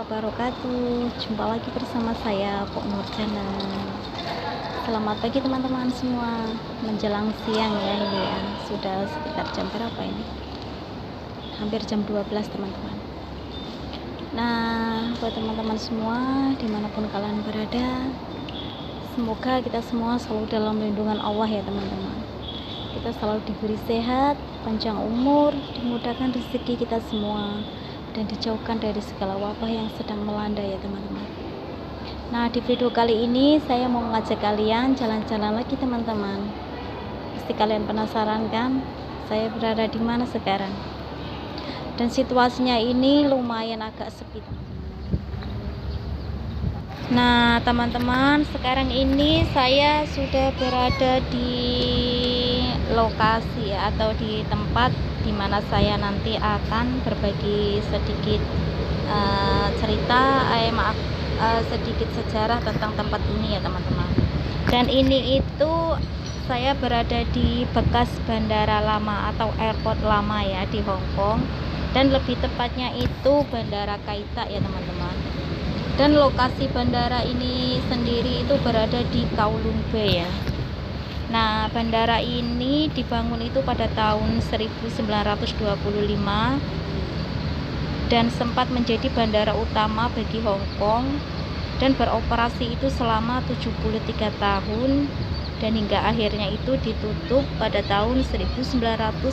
wabarakatuh. Jumpa lagi bersama saya Pok Nur Channel. Selamat pagi teman-teman semua. Menjelang siang ya ini ya. Sudah sekitar jam berapa ini? Hampir jam 12 teman-teman. Nah, buat teman-teman semua dimanapun kalian berada, semoga kita semua selalu dalam lindungan Allah ya teman-teman. Kita selalu diberi sehat, panjang umur, dimudahkan rezeki kita semua, dan dijauhkan dari segala wabah yang sedang melanda ya teman-teman. Nah, di video kali ini saya mau mengajak kalian jalan-jalan lagi teman-teman. Pasti kalian penasaran kan, saya berada di mana sekarang? Dan situasinya ini lumayan agak sepi. Nah teman-teman, sekarang ini saya sudah berada di lokasi ya, atau di tempat dimana saya nanti akan berbagi sedikit sedikit sejarah tentang tempat ini ya teman-teman. Dan ini itu saya berada di bekas bandara lama atau airport lama ya di Hong Kong, dan lebih tepatnya itu Bandara Kai Tak ya teman-teman. Dan lokasi bandara ini sendiri itu berada di Kowloon Bay ya. Nah, bandara ini dibangun itu pada tahun 1925 dan sempat menjadi bandara utama bagi Hong Kong dan beroperasi itu selama 73 tahun, dan hingga akhirnya itu ditutup pada tahun 1998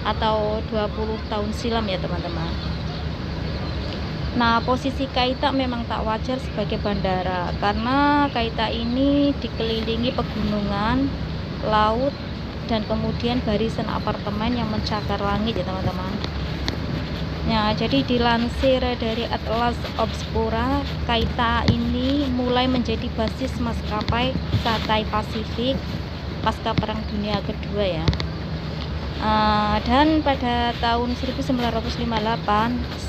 atau 20 tahun silam ya teman-teman. Nah, posisi Kai Tak memang tak wajar sebagai bandara karena Kai Tak ini dikelilingi pegunungan, laut, dan kemudian barisan apartemen yang mencakar langit ya teman-teman. Ya, jadi dilansir dari Atlas Obscura, Kai Tak ini mulai menjadi basis maskapai Cathay Pacific pasca Perang Dunia Kedua ya. Dan pada tahun 1958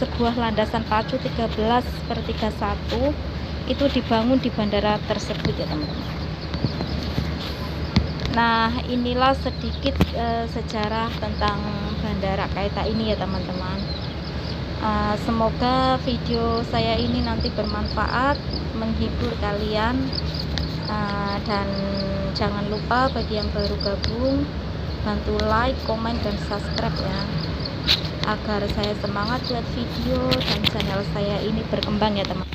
sebuah landasan pacu 13/31 itu dibangun di bandara tersebut ya teman-teman. Nah, inilah sedikit sejarah tentang Bandara Kai Tak ini ya teman-teman. Semoga video saya ini nanti bermanfaat, menghibur kalian, dan jangan lupa bagi yang baru gabung, bantu like, komen, dan subscribe ya, agar saya semangat buat video dan channel saya ini berkembang ya teman.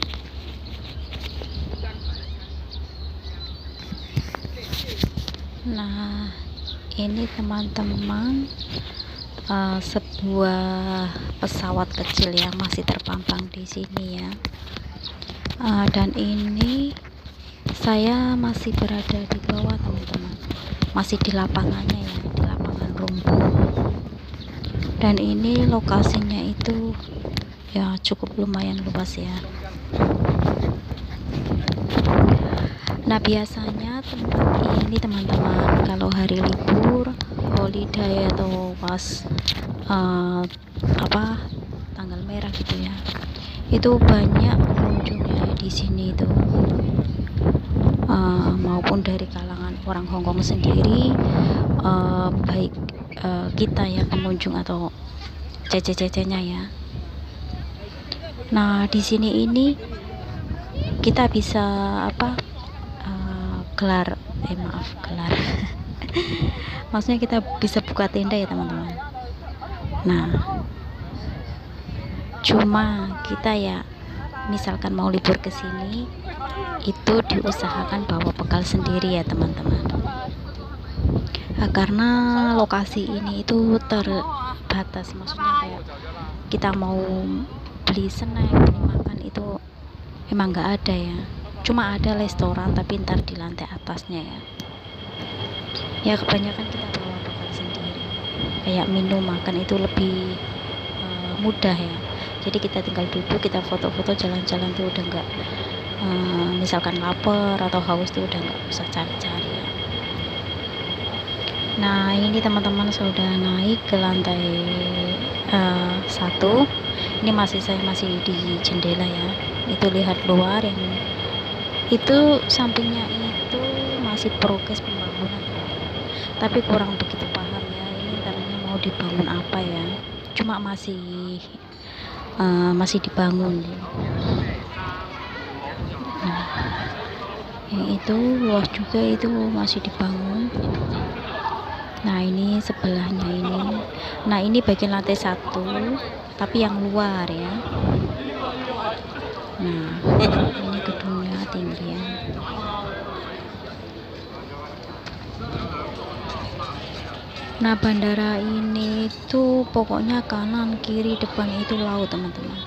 Nah, ini teman-teman, sebuah pesawat kecil yang masih terpampang di sini ya. Dan ini saya masih berada di bawah teman-teman, masih di lapangannya ya, di lapangan rumput. Dan ini lokasinya itu ya cukup lumayan luas ya. Nah, biasanya tempat ini teman-teman kalau hari libur, holiday, atau pas tanggal merah gitu ya, itu banyak pengunjungnya di sini itu, maupun dari kalangan orang Hong Kong sendiri, baik kita ya pengunjung atau cece-cecenya ya. Nah, di sini ini kita bisa gelar maksudnya kita bisa buka tenda ya teman-teman. Nah, cuma kita ya misalkan mau libur ke sini itu diusahakan bawa bekal sendiri ya teman-teman. Karena lokasi ini itu terbatas, maksudnya kayak kita mau beli snack, beli makan itu emang nggak ada ya. Cuma ada restoran tapi ntar di lantai atasnya ya. Ya kebanyakan kita bawa bekal sendiri. Kayak minum, makan itu lebih mudah ya. Jadi kita tinggal duduk, kita foto-foto, jalan-jalan tuh udah nggak, misalkan lapar atau haus tuh udah nggak usah cari-cari ya. Nah, ini teman-teman sudah naik ke lantai 1. Ini saya masih di jendela ya. Itu lihat luar, yang itu sampingnya itu masih progres pembangunan teman-teman. Tapi kurang begitu paham ya ini ntarnya mau dibangun apa ya. Cuma masih masih dibangun. Nah, yang itu luas juga, itu masih dibangun. Nah ini sebelahnya ini. Nah ini bagian lantai 1 tapi yang luar ya. Nah ini gedungnya tinggi ya. Nah bandara ini tuh pokoknya kanan kiri depan itu laut teman-teman.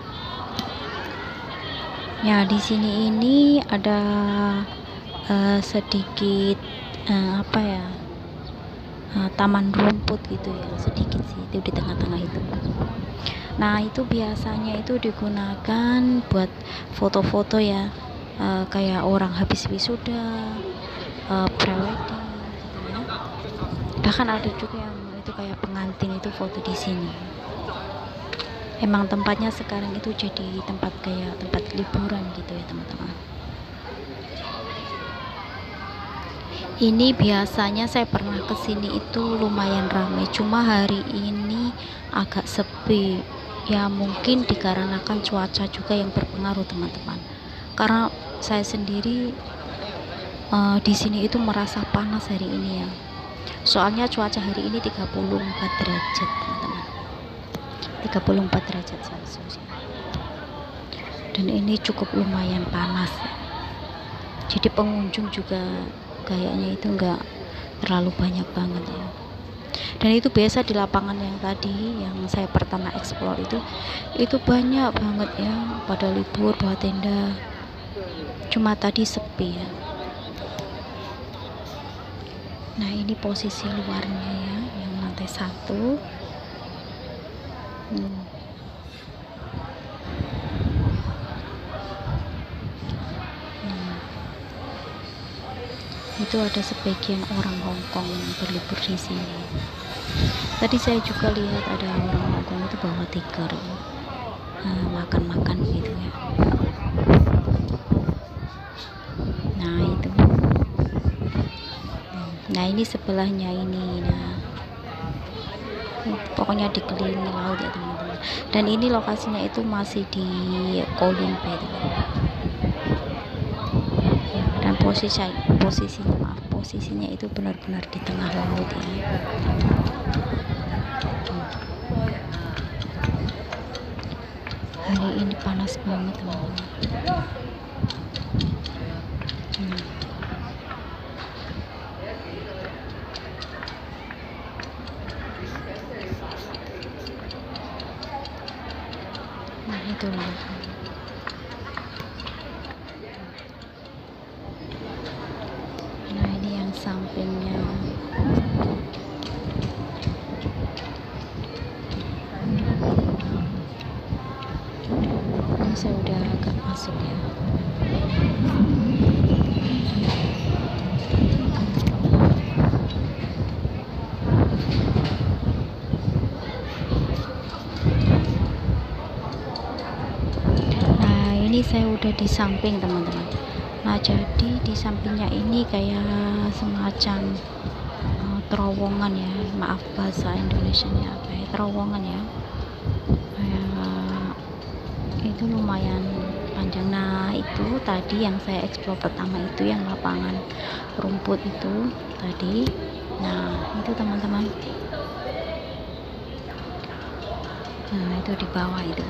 Ya di sini ini ada sedikit apa ya, taman rumput gitu ya, sedikit sih itu di tengah-tengah itu. Nah itu biasanya itu digunakan buat foto-foto ya, kayak orang habis wisuda, prewedding gitu ya. Bahkan ada juga yang itu kayak pengantin itu foto di sini. Emang tempatnya sekarang itu jadi tempat kayak tempat liburan gitu ya teman-teman. Ini biasanya saya pernah kesini itu lumayan ramai, cuma hari ini agak sepi ya, mungkin dikarenakan cuaca juga yang berpengaruh teman-teman. Karena saya sendiri di sini itu merasa panas hari ini ya, soalnya cuaca hari ini 34 derajat teman-teman, 34 derajat celcius ya. Dan ini cukup lumayan panas ya. Jadi pengunjung juga kayaknya itu enggak terlalu banyak banget ya. Dan itu biasa di lapangan yang tadi yang saya pertama explore itu banyak banget ya, pada libur bawa tenda. Cuma tadi sepi ya. Nah ini posisi luarnya ya, yang lantai 1. Itu ada sebagian orang Hongkong yang berlibur di sini. Tadi saya juga lihat ada orang Hongkong itu bawa tikar, makan-makan gitu ya. Nah itu. Nah ini sebelahnya ini. Nah pokoknya dikelilingi laut ya teman-teman. Dan ini lokasinya itu masih di Kowloon Bay teman-teman. Dan posisinya itu benar-benar di tengah laut ya. Hari ini panas banget teman-teman. Nah itu loh. Nah ini yang sampingnya. Ini saya udah agak masuk ya. Nah ini saya udah di samping teman-teman. Nah jadi di sampingnya ini kayak semacam terowongan ya, maaf bahasa Indonesianya apa ya, terowongan ya, itu lumayan panjang. Nah itu tadi yang saya explore pertama itu yang lapangan rumput itu tadi. Nah itu teman-teman, nah itu di bawah itu.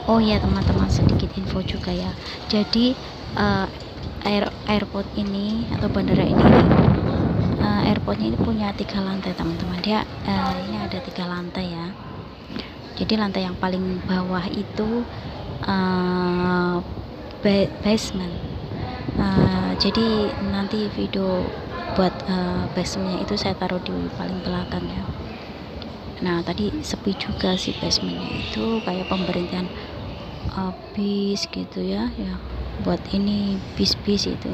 Oh ya teman-teman, sedikit info juga ya, jadi airport ini atau bandara ini, airportnya ini punya 3 lantai teman-teman. Dia ini ada 3 lantai ya. Jadi lantai yang paling bawah itu basement. Jadi nanti video buat basementnya itu saya taruh di paling belakang ya. Nah tadi sepi juga sih basementnya, itu kayak pemberhentian bis gitu ya, buat ini bis-bis itu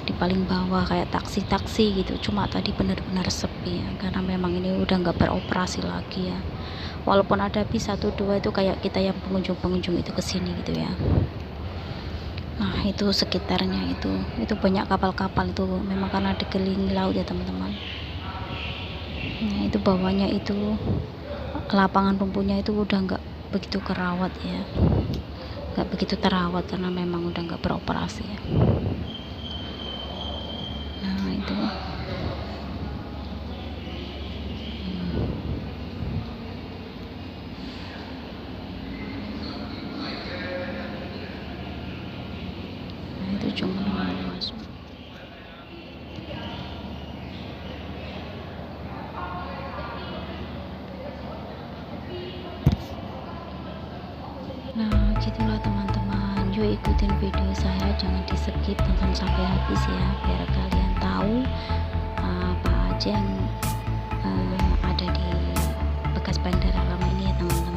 di paling bawah kayak taksi-taksi gitu. Cuma tadi benar-benar sepi ya, karena memang ini udah nggak beroperasi lagi ya. Walaupun ada bis 1-2 itu kayak kita yang pengunjung itu kesini gitu ya. Nah itu sekitarnya itu banyak kapal-kapal itu, memang karena dikelilingi laut ya teman-teman. Nah itu bawahnya itu lapangan rumputnya itu udah nggak begitu kerawat ya, nggak begitu terawat karena memang udah nggak beroperasi ya. Nah itu cuma masuk. Nah gitulah teman-teman, yuk ikutin video saya, jangan di skip, tonton sampai habis ya, biar kalian tahu apa aja yang ada di bekas bandara lama ini ya teman-teman.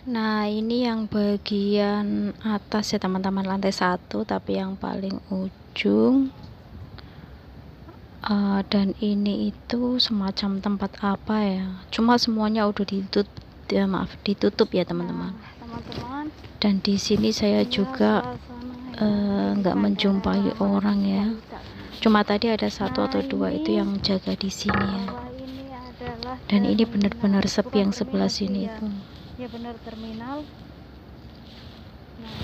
Nah ini yang bagian atas ya teman-teman, lantai 1 tapi yang paling ujung. Dan ini itu semacam tempat apa ya, cuma semuanya udah ditutup ya, ditutup ya teman-teman. Dan di sini saya juga nggak menjumpai orang ya, cuma tadi ada 1 atau 2 itu yang jaga di sini ya. Dan ini benar-benar sepi yang sebelah sini itu ya, benar terminal.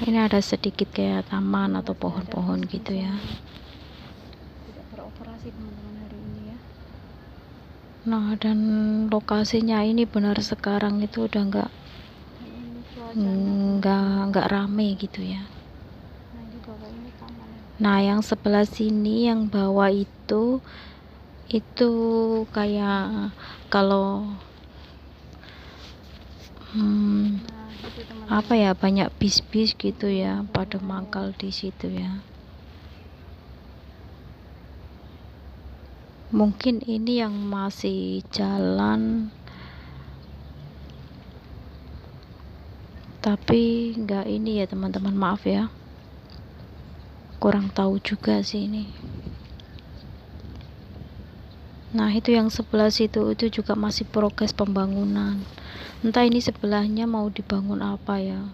Ini ada sedikit kayak taman atau pohon-pohon gitu ya. Tidak beroperasi teman-teman hari ini ya. Nah dan lokasinya ini benar sekarang itu udah nggak rame gitu ya. Nah yang sebelah sini yang bawah itu kayak kalau apa ya, banyak bis-bis gitu ya pada mangkal di situ ya. Mungkin ini yang masih jalan tapi nggak ini ya teman-teman, maaf ya, kurang tahu juga sih ini. Nah itu yang sebelah situ itu juga masih progres pembangunan, entah ini sebelahnya mau dibangun apa ya.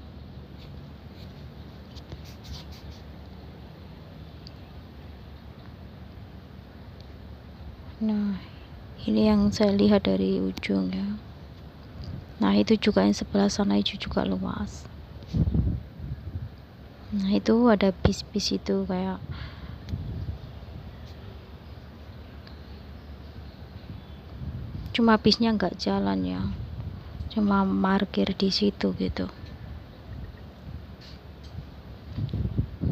Nah ini yang saya lihat dari ujung ya. Nah itu juga yang sebelah sana itu juga luas. Nah itu ada bis-bis itu kayak cuma bisnya nggak jalan ya, cuma parkir di situ gitu.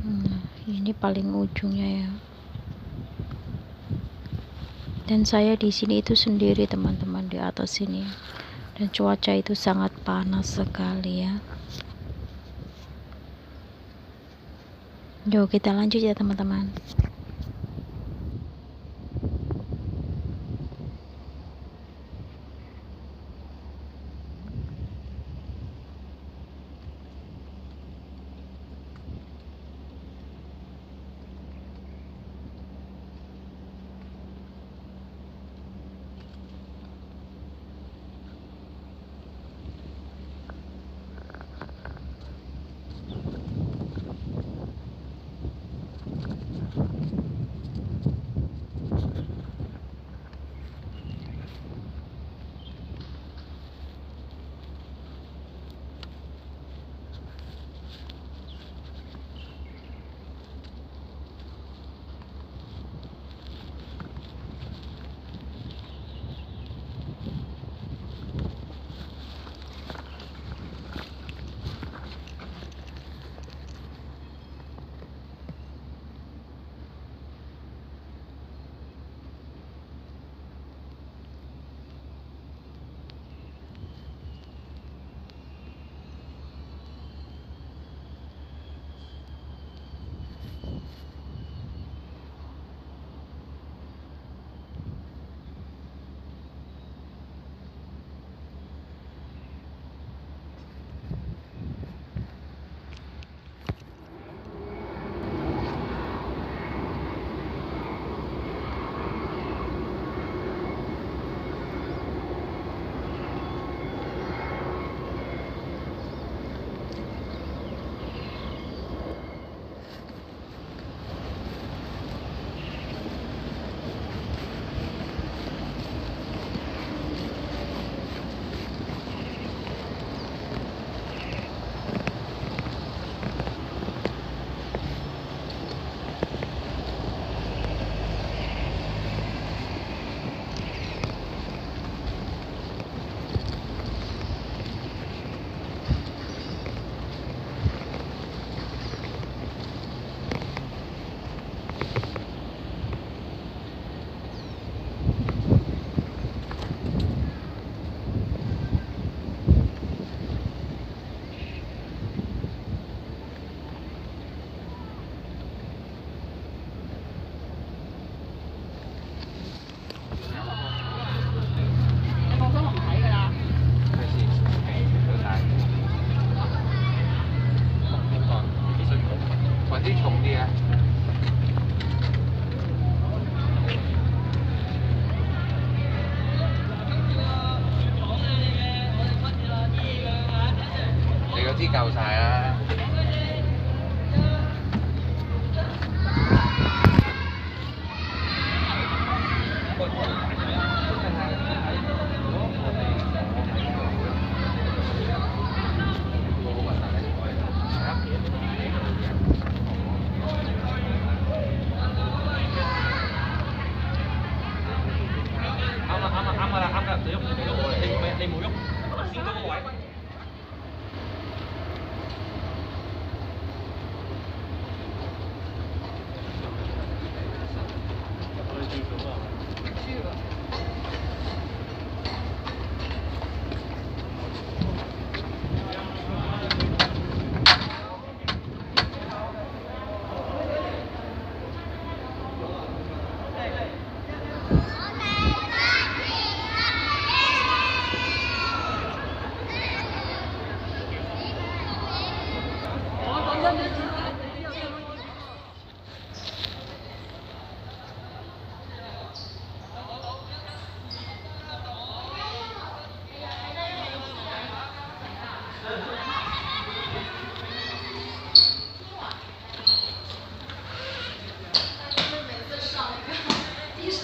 Nah, ini paling ujungnya ya. Dan saya di sini itu sendiri teman-teman, di atas sini, dan cuaca itu sangat panas sekali ya. Yuk kita lanjut ya teman-teman.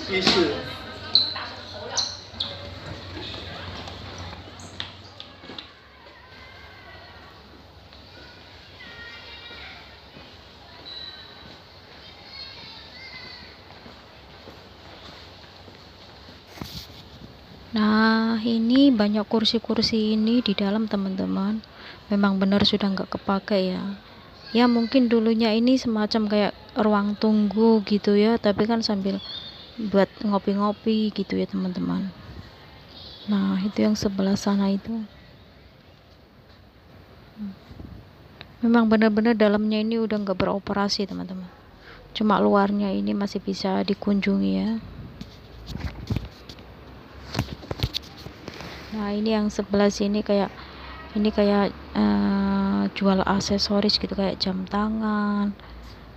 意式。Nah, ini banyak kursi-kursi ini di dalam teman-teman. Memang benar sudah nggak kepakai ya. Ya mungkin dulunya ini semacam kayak ruang tunggu gitu ya, tapi kan sambil buat ngopi-ngopi gitu ya teman-teman. Nah, itu yang sebelah sana itu. Memang benar-benar dalamnya ini udah nggak beroperasi teman-teman. Cuma luarnya ini masih bisa dikunjungi ya. Nah, ini yang sebelah sini kayak jual aksesoris gitu, kayak jam tangan,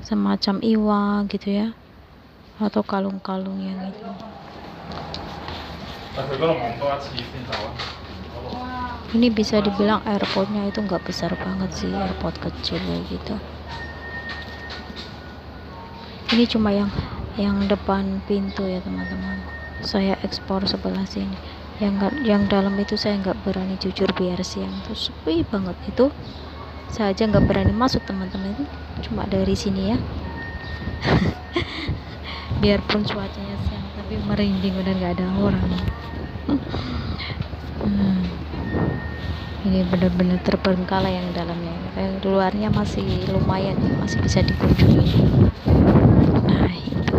semacam iwa gitu ya, atau kalung-kalung yang itu. Ini bisa dibilang airportnya itu nggak besar banget sih, airport kecil kayak gitu. Ini cuma yang depan pintu ya teman-teman. Saya ekspor sebelah sini. Yang dalam itu saya nggak berani jujur, biar siang tuh sepi banget itu. Saya aja nggak berani masuk teman-teman, itu cuma dari sini ya. Biarpun cuacanya siang tapi merinding, udah nggak ada orang. Ini benar-benar terbengkalai yang dalamnya. Yang luarnya masih lumayan, masih bisa dikunjungi. Nah, itu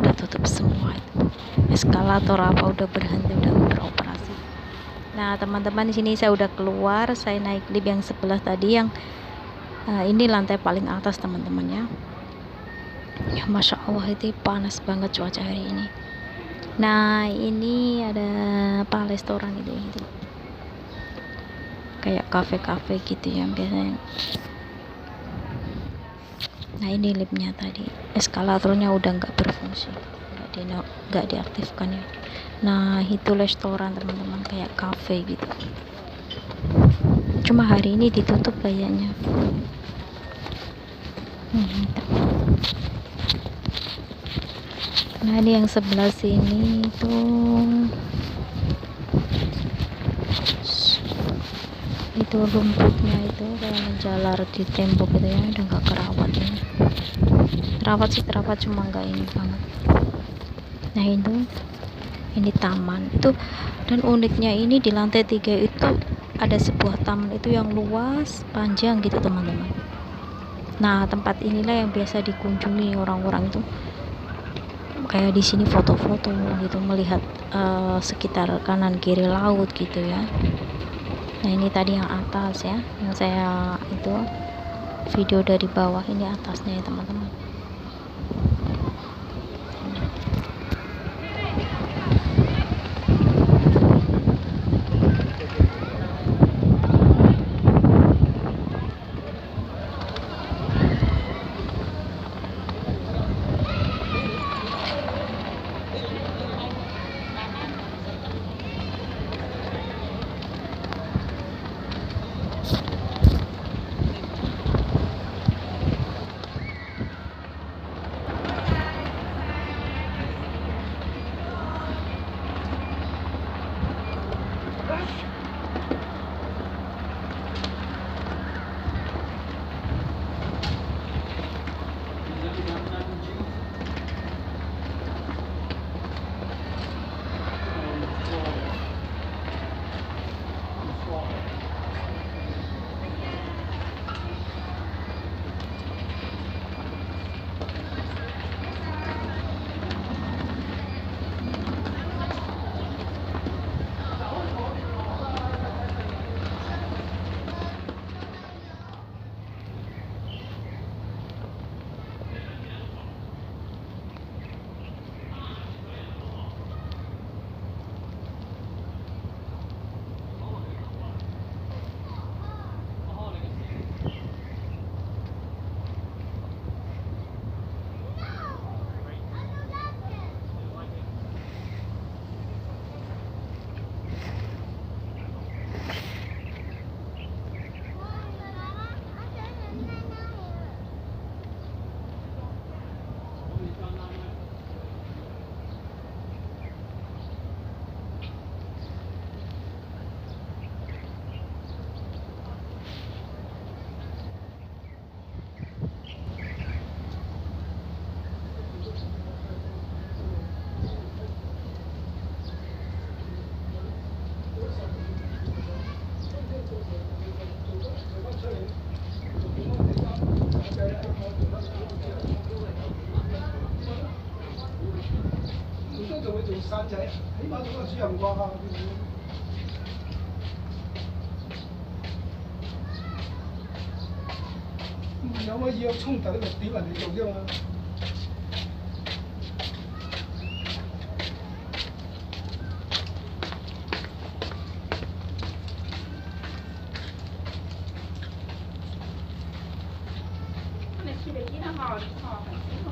udah tutup semua itu. Eskalator apa udah berhenti, udah beroperasi. Nah, teman-teman, di sini saya udah keluar, saya naik lift yang sebelah tadi, yang ini lantai paling atas teman-teman ya. Ya Masya Allah, itu panas banget cuaca hari ini. Nah, ini ada restoran itu kayak kafe-kafe gitu ya biasanya. Nah, ini liftnya tadi, eskalatornya udah nggak berfungsi, nggak diaktifkan ya. Nah, itu restoran teman-teman, kayak kafe gitu. Cuma hari ini ditutup kayaknya. Nah, ini yang sebelah sini tuh, itu rumputnya itu kayak menjalar di tembok gitu ya, udah nggak kerawat ini. Terawat sih terawat, cuma nggak ini banget. Nah, ini taman itu, dan uniknya ini di lantai 3 itu ada sebuah taman itu yang luas panjang gitu teman-teman. Nah, tempat inilah yang biasa dikunjungi orang-orang itu, kayak di sini foto-foto gitu, melihat sekitar kanan kiri laut gitu ya. Nah, ini tadi yang atas ya, yang saya itu video dari bawah, ini atasnya ya teman-teman. 有乜嘢衝突咧？咪屌人哋做啫嘛。你去北京的好，很辛苦。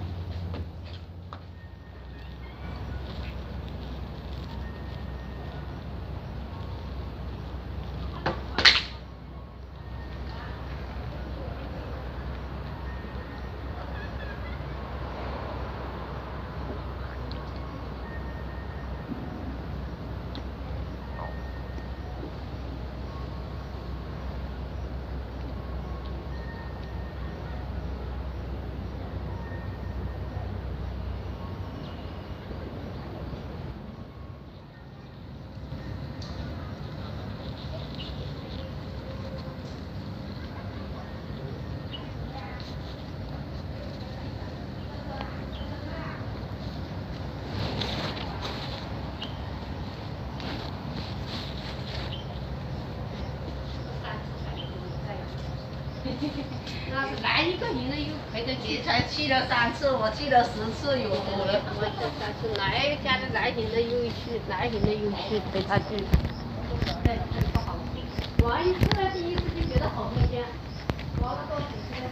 那是来一个人的有陪着你才去了3次，我去了10次有多了。我这3次来家里来人的又去，来人的又去陪他去。对，不好。玩一次第一次就觉得好新鲜，玩了多几天。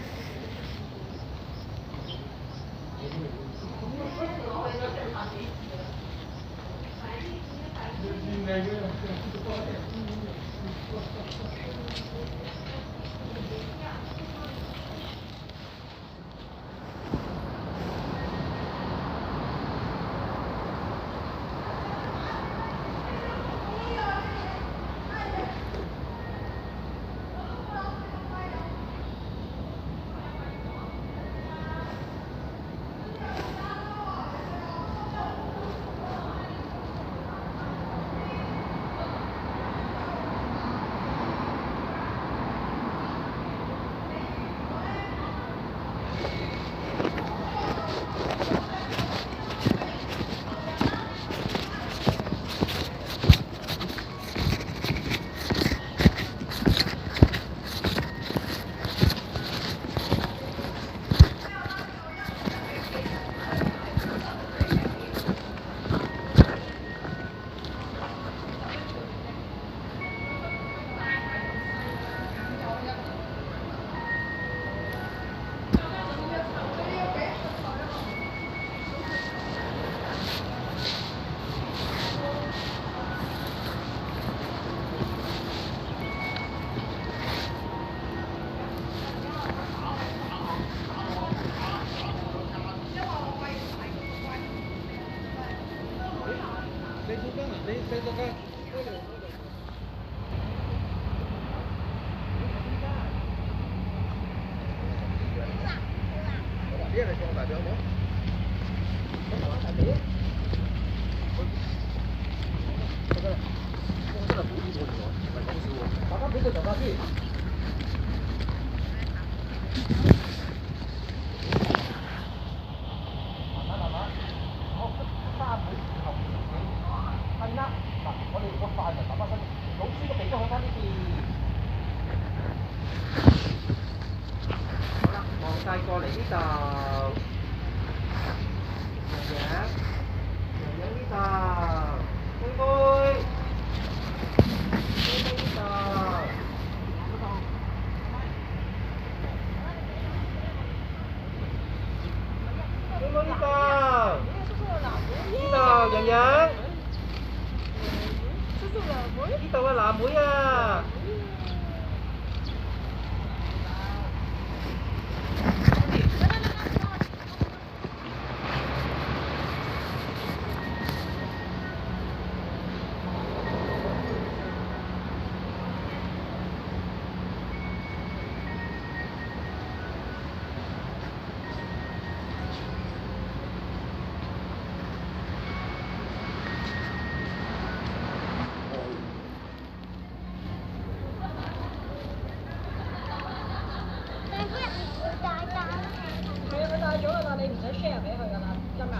佢帶咗㗎啦，你唔使 share 俾佢㗎啦，真㗎，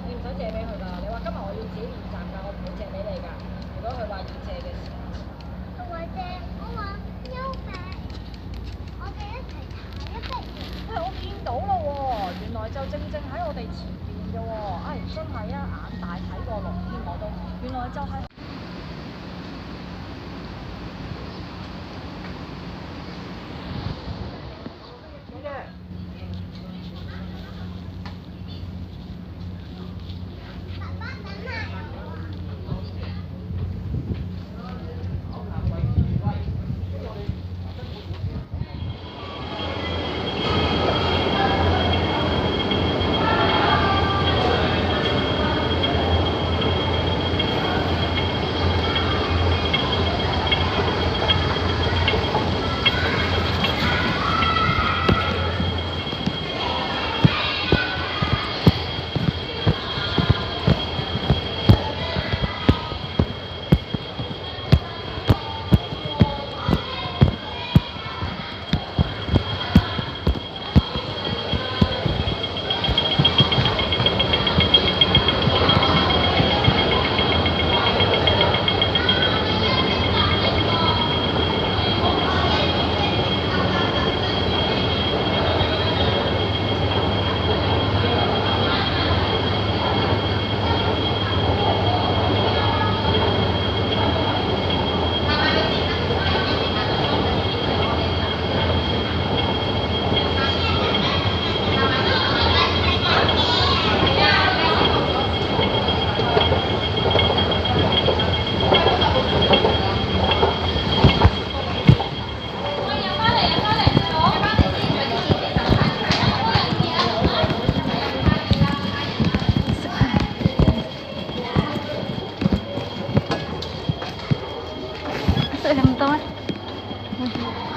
你唔使想借俾佢㗎。你話今日我要自己練習㗎，我唔會借俾你㗎。如果佢話要借嘅時候，我見到咯喎，原來就正喺我哋前邊嘅喎，真係啊，眼大睇過龍添我都，原來就係、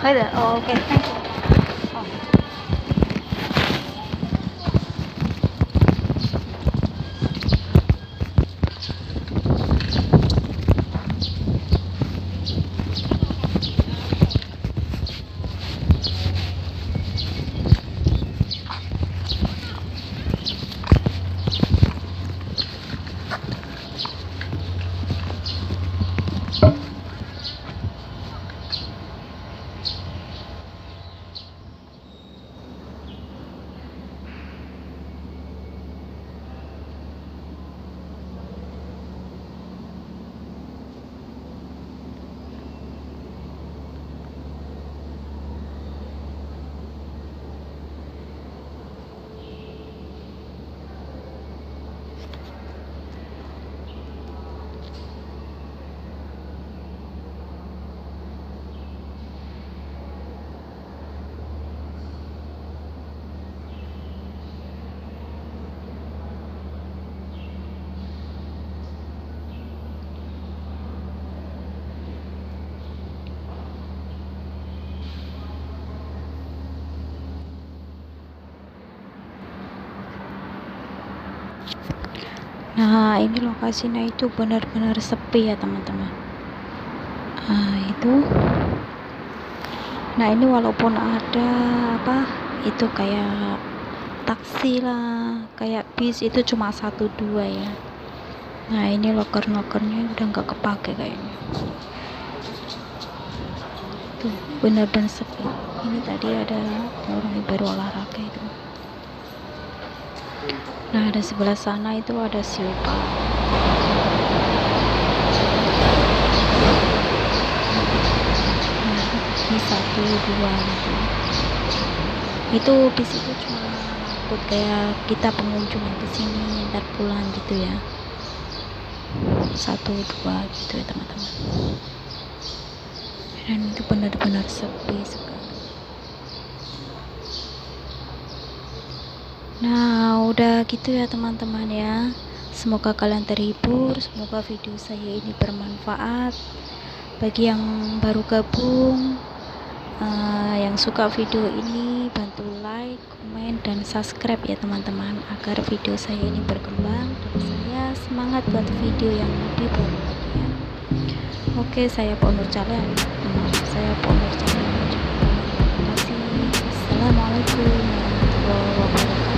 可以的，哦，OK， thank you。Nah, ini lokasinya itu benar-benar sepi ya teman-teman. Itu. Nah, ini walaupun ada itu kayak taksi lah, kayak bis, itu cuma 1-2 ya. Nah, ini loker-lokernya udah nggak kepake kayaknya. Tuh, benar-benar sepi. Ini tadi ada orang yang baru olahraga itu. Nah, ada sebelah sana itu ada Siopa. Nah, ini 1-2 gitu. Itu bis itu cuma ikut kayak kita pengunjung yang kesini ntar pulang gitu ya. 1-2 gitu ya teman-teman. Dan itu benar-benar sepi sekali. Nah, udah gitu ya teman-teman ya. Semoga kalian terhibur, semoga video saya ini bermanfaat. Bagi yang baru gabung, yang suka video ini, bantu like, komen, dan subscribe ya teman-teman, agar video saya ini berkembang dan saya semangat buat video yang lebih baru lagi ya. Oke, saya Pak Nur Calen. Terima kasih. Assalamualaikum warahmatullahi wabarakatuh.